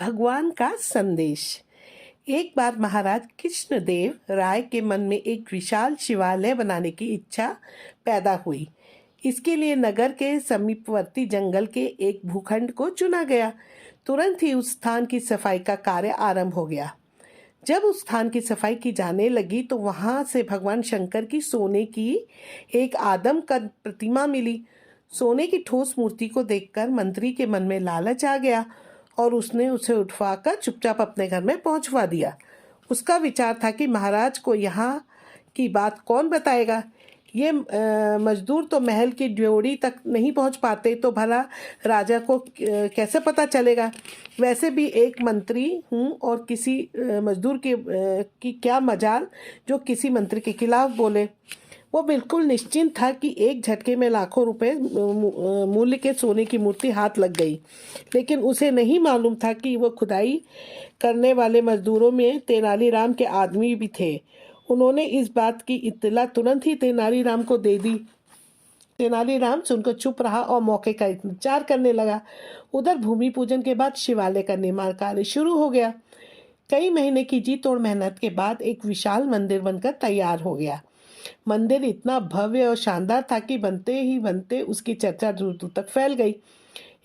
भगवान का संदेश। एक बार महाराज कृष्णदेव राय के मन में एक विशाल शिवालय बनाने की इच्छा पैदा हुई। इसके लिए नगर के समीपवर्ती जंगल के एक भूखंड को चुना गया। तुरंत ही उस स्थान की सफाई का कार्य आरंभ हो गया। जब उस स्थान की सफाई की जाने लगी तो वहां से भगवान शंकर की सोने की एक आदमकद प्रतिमा मिली। सोने की ठोस मूर्ति को देखकर मंत्री के मन में लालच आ गया और उसने उसे उठवाकर चुपचाप अपने घर में पहुंचवा दिया। उसका विचार था कि महाराज को यहाँ की बात कौन बताएगा। ये मजदूर तो महल की ड्योढ़ी तक नहीं पहुंच पाते तो भला राजा को कैसे पता चलेगा। वैसे भी एक मंत्री हूँ और किसी मजदूर की क्या मजाल जो किसी मंत्री के खिलाफ बोले। वो बिल्कुल निश्चिंत था कि एक झटके में लाखों रुपए मूल्य के सोने की मूर्ति हाथ लग गई। लेकिन उसे नहीं मालूम था कि वो खुदाई करने वाले मजदूरों में तेनालीराम के आदमी भी थे। उन्होंने इस बात की इत्तला तुरंत ही तेनालीराम को दे दी। तेनालीराम सुनकर चुप रहा और मौके का इंतजार करने लगा। उधर भूमि पूजन के बाद शिवालय का निर्माण कार्य शुरू हो गया। कई महीने की जी तोड़ मेहनत के बाद एक विशाल मंदिर बनकर तैयार हो गया। मंदिर इतना भव्य और शानदार था कि बनते ही बनते उसकी चर्चा दूर दूर तक फैल गई।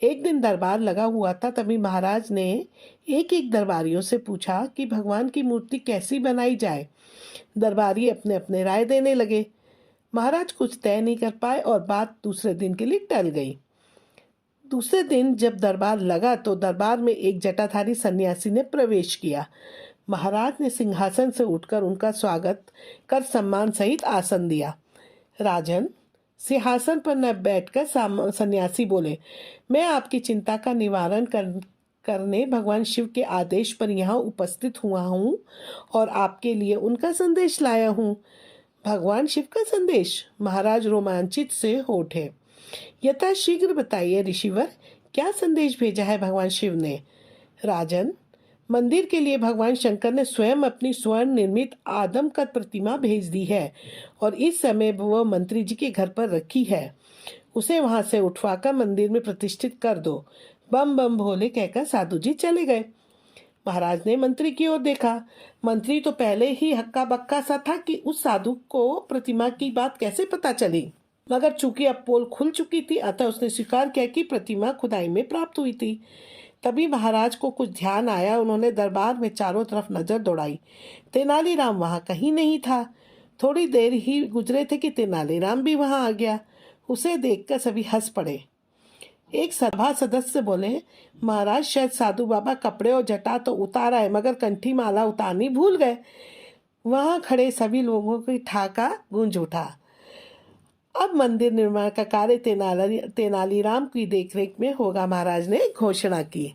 एक दिन दरबार लगा हुआ था। तभी महाराज ने एक एक दरबारियों से पूछा कि भगवान की मूर्ति कैसी बनाई जाए। दरबारी अपने अपने राय देने लगे। महाराज कुछ तय नहीं कर पाए और बात दूसरे दिन के लिए टल गई। दूसरे दिन जब दरबार लगा तो दरबार में एक जटाधारी सन्यासी ने प्रवेश किया। महाराज ने सिंहासन से उठकर उनका स्वागत कर सम्मान सहित आसन दिया। राजन, सिंहासन पर न बैठकर सन्यासी बोले, मैं आपकी चिंता का निवारण करने भगवान शिव के आदेश पर यहाँ उपस्थित हुआ हूँ और आपके लिए उनका संदेश लाया हूँ। भगवान शिव का संदेश? महाराज रोमांचित से हो उठे। यथाशीघ्र बताइए ऋषिवर, क्या संदेश भेजा है भगवान शिव ने? राजन, मंदिर के लिए भगवान शंकर ने स्वयं अपनी स्वर्ण निर्मित आदमकद प्रतिमा भेज दी है और इस समय वह मंत्री जी के घर पर रखी है। उसे वहां से उठवाकर मंदिर में प्रतिष्ठित कर दो। बम बम भोले कहकर साधु जी चले गए। महाराज ने मंत्री की ओर देखा। मंत्री तो पहले ही हक्का बक्का सा था कि उस साधु को प्रतिमा की बात कैसे पता चली, मगर चूंकि अब पोल खुल चुकी थी अतः उसने स्वीकार किया कि प्रतिमा खुदाई में प्राप्त हुई थी। तभी महाराज को कुछ ध्यान आया। उन्होंने दरबार में चारों तरफ नजर दौड़ाई। तेनालीराम वहां कहीं नहीं था। थोड़ी देर ही गुजरे थे कि तेनालीराम भी वहां आ गया। उसे देखकर सभी हंस पड़े। एक सभा सदस्य बोले, महाराज शायद साधु बाबा कपड़े और जटा तो उतार आए मगर कंठी माला उतारनी भूल गए। वहां खड़े सभी लोगों की ठाका गूंज उठा। अब मंदिर निर्माण का कार्य तेनालीराम की देखरेख में होगा, महाराज ने घोषणा की।